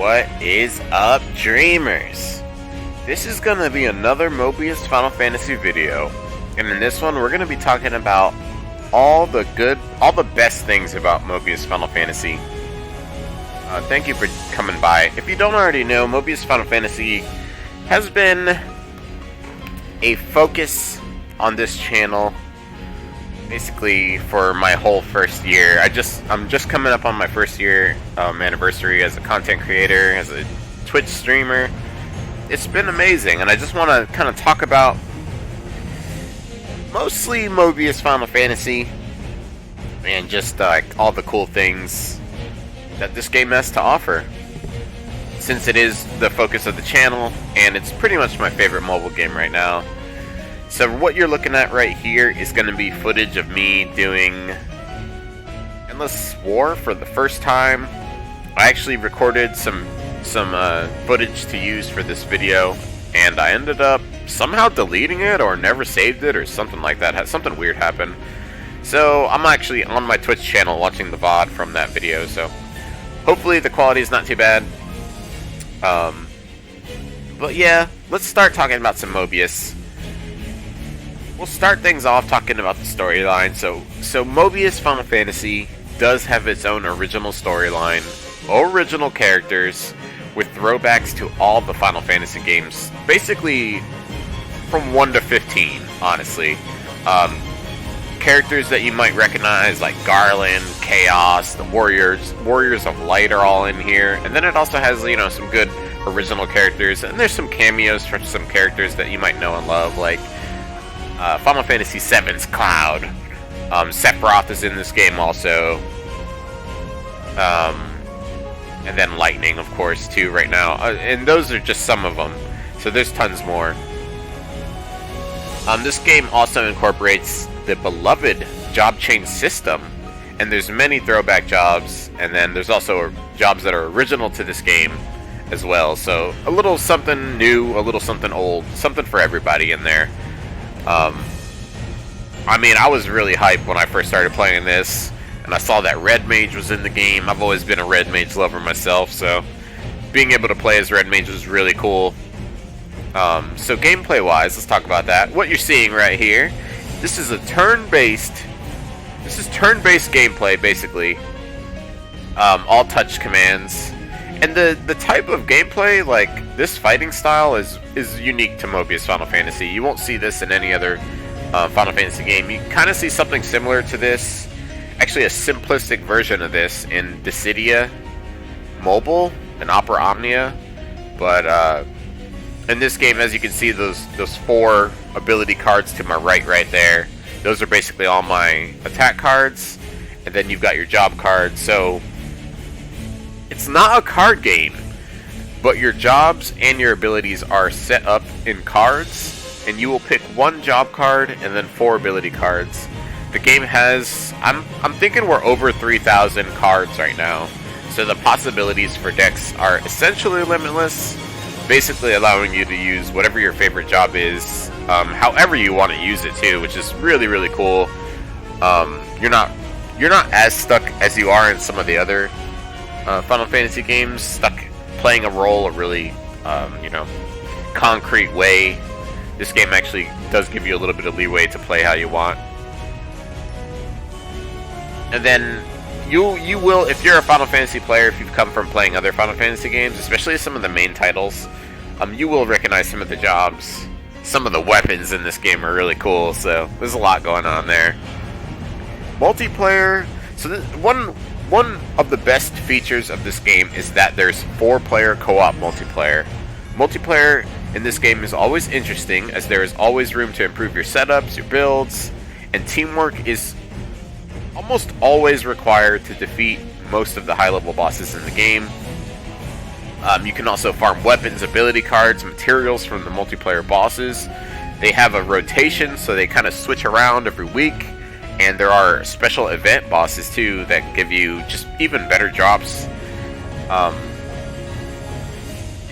What is up, dreamers? This is gonna be another Mobius Final Fantasy video, and in this one we're gonna be talking about all the best things about Mobius Final Fantasy. Thank you for coming by. If you don't already know, Mobius Final Fantasy has been a focus on this channel basically for my whole first year. I'm just coming up on my first year anniversary as a content creator, as a Twitch streamer. It's been amazing, and I just want to kind of talk about mostly Mobius Final Fantasy and just all the cool things that this game has to offer, since it is the focus of the channel and it's pretty much my favorite mobile game right now. So what you're looking at right here is going to be footage of me doing Endless War for the first time. I actually recorded some footage to use for this video, and I ended up somehow deleting it or never saved it or something like that. Something weird happened. So I'm actually on my Twitch channel watching the VOD from that video, so hopefully the quality is not too bad. But yeah, let's start talking about some Mobius. We'll start things off talking about the storyline. So Mobius Final Fantasy does have its own original storyline, original characters, with throwbacks to all the Final Fantasy games, basically from 1 to 15, honestly. Characters that you might recognize, like Garland, Chaos, the Warriors of Light are all in here, and then it also has, you know, some good original characters, and there's some cameos from some characters that you might know and love, like Final Fantasy VII's Cloud. Sephiroth is in this game also. And then Lightning, of course, too, right now. And those are just some of them. So there's tons more. This game also incorporates the beloved job change system. And there's many throwback jobs. And then there's also jobs that are original to this game as well. So a little something new, a little something old. Something for everybody in there. I mean, I was really hyped when I first started playing this, and I saw that Red Mage was in the game. I've always been a Red Mage lover myself, so being able to play as Red Mage was really cool. So gameplay-wise, let's talk about that. What you're seeing right here, this is turn-based gameplay, basically. All touch commands. And the type of gameplay, like this fighting style, is unique to Mobius Final Fantasy. You won't see this in any other Final Fantasy game. You kind of see something similar to this, actually a simplistic version of this in Dissidia Mobile and Opera Omnia. But in this game, as you can see, those 4 ability cards to my right there, those are basically all my attack cards, and then you've got your job cards. So it's not a card game, but your jobs and your abilities are set up in cards, and you will pick 1 job card and then 4 ability cards. The game has, I'm thinking we're over 3,000 cards right now, so the possibilities for decks are essentially limitless, basically allowing you to use whatever your favorite job is, however you want to use it too, which is really, really cool. You're not as stuck as you are in some of the other Final Fantasy games, stuck playing a role a really, concrete way. This game actually does give you a little bit of leeway to play how you want. And then you will, if you're a Final Fantasy player, if you've come from playing other Final Fantasy games, especially some of the main titles, you will recognize some of the jobs. Some of the weapons in this game are really cool, so there's a lot going on there. Multiplayer. So one of the best features of this game is that there's 4-player co-op multiplayer. Multiplayer in this game is always interesting, as there is always room to improve your setups, your builds, and teamwork is almost always required to defeat most of the high-level bosses in the game. You can also farm weapons, ability cards, materials from the multiplayer bosses. They have a rotation, so they kind of switch around every week. And there are special event bosses too that give you just even better drops. And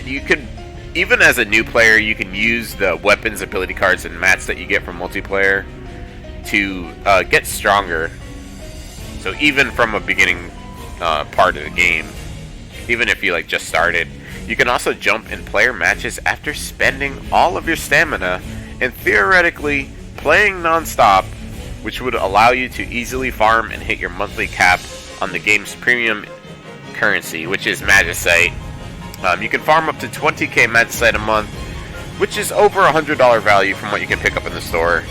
you could, even as a new player, you can use the weapons, ability cards, and mats that you get from multiplayer to get stronger. So even from a beginning part of the game, even if you like just started. You can also jump in player matches after spending all of your stamina and theoretically playing non-stop, which would allow you to easily farm and hit your monthly cap on the game's premium currency, which is magicite. You can farm up to 20k magicite a month, which is over $100 value from what you can pick up in the store.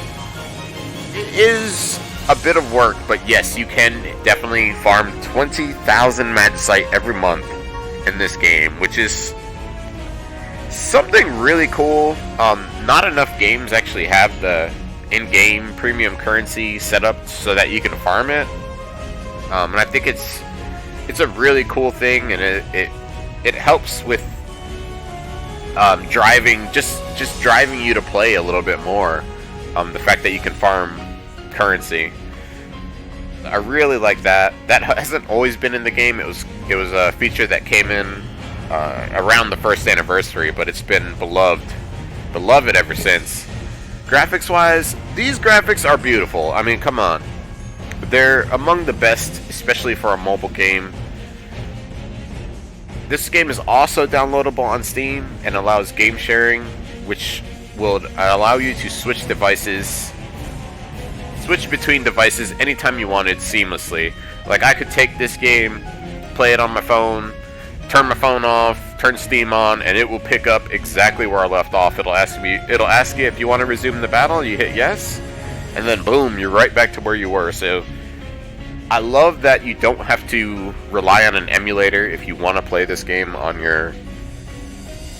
It is a bit of work, but yes, you can definitely farm 20,000 magicite every month in this game, which is something really cool. Not enough games actually have the in-game premium currency set up so that you can farm it, and I think it's a really cool thing, and it helps with driving you to play a little bit more. The fact that you can farm currency, I really like that. That hasn't always been in the game. It was a feature that came in around the first anniversary, but it's been beloved ever since. Graphics wise, these graphics are beautiful. I mean, come on, they're among the best, especially for a mobile game. This game is also downloadable on Steam and allows game sharing, which will allow you to switch between devices anytime you wanted seamlessly. Like, I could take this game, play it on my phone, turn my phone off, turn Steam on, and it will pick up exactly where I left off. It'll ask you if you want to resume the battle. You hit yes, and then boom, you're right back to where you were. So I love that you don't have to rely on an emulator if you want to play this game on your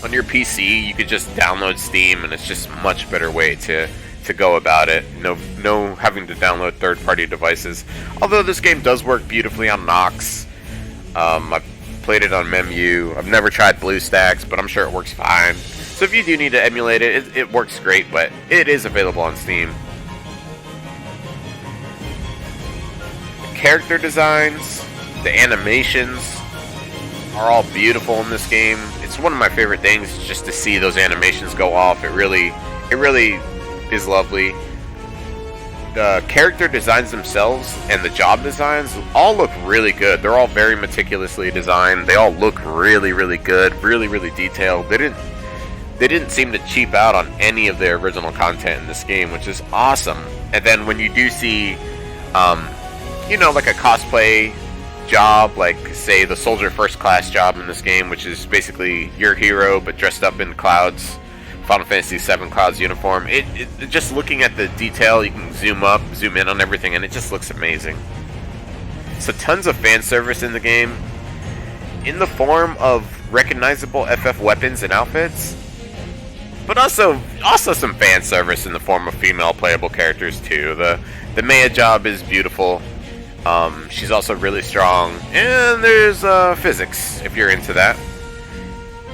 PC. You could just download Steam, and it's just a much better way to go about it. No having to download third-party devices. Although this game does work beautifully on Nox. I've played it on Memu. I've never tried BlueStacks, but I'm sure it works fine. So if you do need to emulate it, it works great, but it is available on Steam. Character designs, the animations are all beautiful in this game. It's one of my favorite things just to see those animations go off. It really is lovely. The character designs themselves and the job designs all look really good. They're all very meticulously designed. They all look really, really good, really detailed. They didn't seem to cheap out on any of the original content in this game, which is awesome. And then when you do see like a cosplay job, like say the Soldier First Class job in this game, which is basically your hero but dressed up in Cloud's Final Fantasy VII Cloud's uniform. It just looking at the detail, you can zoom up, zoom in on everything, and it just looks amazing. So tons of fan service in the game, in the form of recognizable FF weapons and outfits, but also some fan service in the form of female playable characters too. The Maya job is beautiful. She's also really strong, and there's physics if you're into that.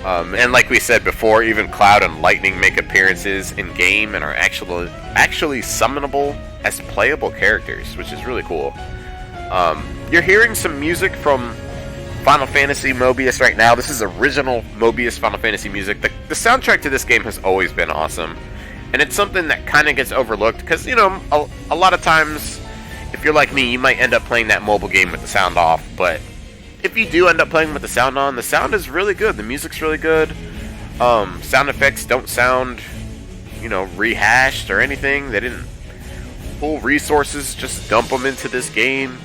And like we said before, even Cloud and Lightning make appearances in game and are actually summonable as playable characters, which is really cool. You're hearing some music from Final Fantasy Mobius right now. This is original Mobius Final Fantasy music. The soundtrack to this game has always been awesome, and it's something that kind of gets overlooked because, a lot of times, if you're like me, you might end up playing that mobile game with the sound off, but if you do end up playing with the sound on, the sound is really good. The music's really good. Sound effects don't sound, rehashed or anything. They didn't pull resources, just dump them into this game.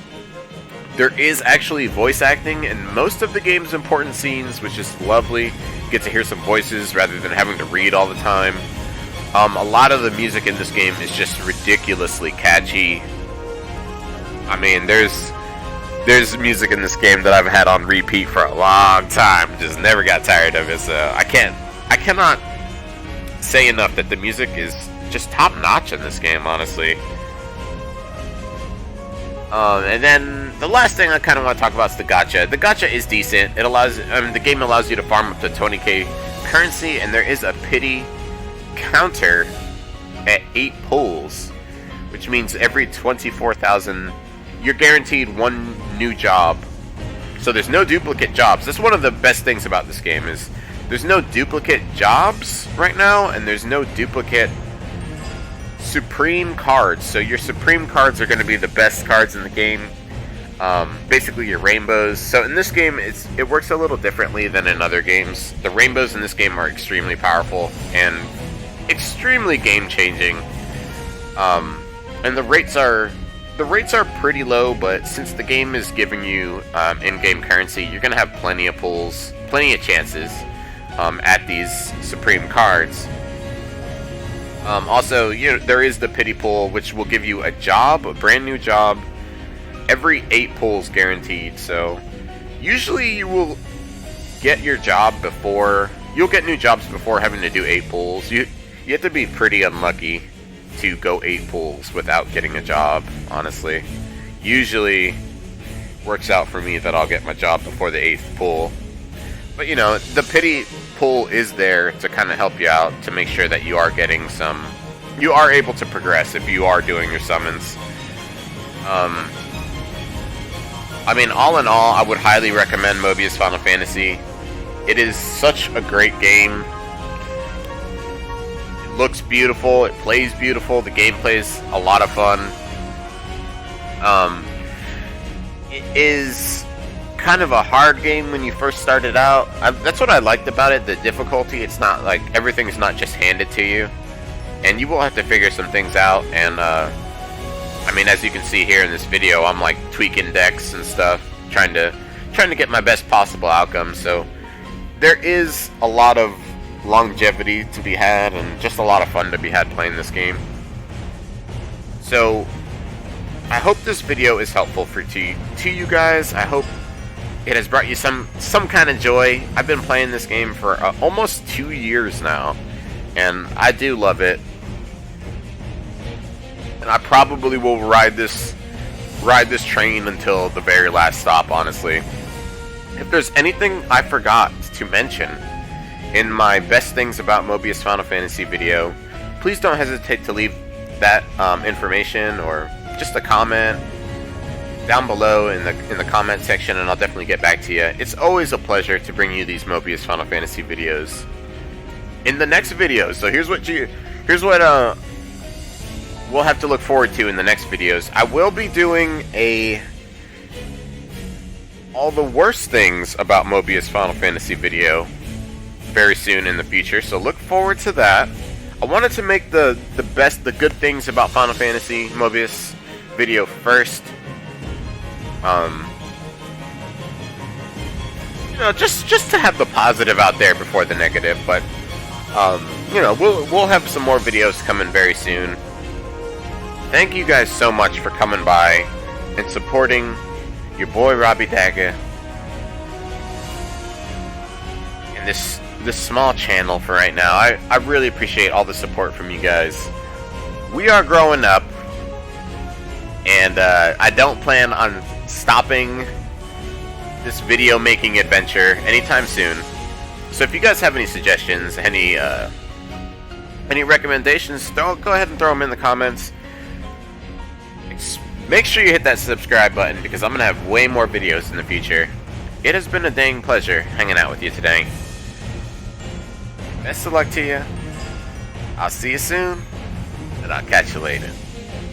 There is actually voice acting in most of the game's important scenes, which is lovely. You get to hear some voices rather than having to read all the time. A lot of the music in this game is just ridiculously catchy. I mean, there's music in this game that I've had on repeat for a long time. Just never got tired of it. So I cannot say enough that the music is just top notch in this game, honestly. And then the last thing I kind of want to talk about is the gacha. The gacha is decent. The game allows you to farm up to 20k currency, and there is a pity counter at 8 pulls, which means every 24,000 you're guaranteed one new job. So there's no duplicate jobs. That's one of the best things about this game, is there's no duplicate jobs right now, and there's no duplicate supreme cards. So your supreme cards are going to be the best cards in the game. basically your rainbows. So in this game, it works a little differently than in other games. The rainbows in this game are extremely powerful and extremely game-changing. And the rates are pretty low, but since the game is giving you in-game currency, you're gonna have plenty of pulls, plenty of chances at these supreme cards. Also, there is the pity pull, which will give you a job, a brand new job, every 8 pulls guaranteed. So usually you will get your job you'll get new jobs before having to do 8 pulls. You have to be pretty unlucky to go 8 pulls without getting a job, honestly. Usually works out for me that I'll get my job before the 8th pull. But the pity pull is there to kind of help you out, to make sure that you are getting you are able to progress if you are doing your summons. I mean, all in all, I would highly recommend Mobius Final Fantasy. It is such a great game. It looks beautiful, it plays beautiful, the gameplay is a lot of fun. It is kind of a hard game when you first started out. That's what I liked about it, the difficulty. It's not like everything's not just handed to you, and you will have to figure some things out. And I mean, as you can see here in this video, I'm like tweaking decks and stuff, trying to get my best possible outcome. So there is a lot of longevity to be had, and just a lot of fun to be had playing this game. So I hope this video is helpful to you guys. I hope it has brought you some kind of joy. I've been playing this game for almost 2 years now, and I do love it. And I probably will ride this train until the very last stop, honestly. If there's anything I forgot to mention in my best things about Mobius Final Fantasy video, please don't hesitate to leave that information or just a comment down below in the comment section, and I'll definitely get back to you. It's always a pleasure to bring you these Mobius Final Fantasy videos. In the next video, so here's what we'll have to look forward to in the next videos. I will be doing all the worst things about Mobius Final Fantasy video very soon in the future, so look forward to that. I wanted to make the good things about Final Fantasy Mobius video first. Just to have the positive out there before the negative, but we'll have some more videos coming very soon. Thank you guys so much for coming by and supporting your boy Robbie Dagger and this small channel for right now. I really appreciate all the support from you guys. We are growing up, and I don't plan on stopping this video making adventure anytime soon. So if you guys have any suggestions, any recommendations, go ahead and throw them in the comments. Make sure you hit that subscribe button, because I'm gonna have way more videos in the future. It has been a dang pleasure hanging out with you today. Best of luck to you. I'll see you soon, and I'll catch you later.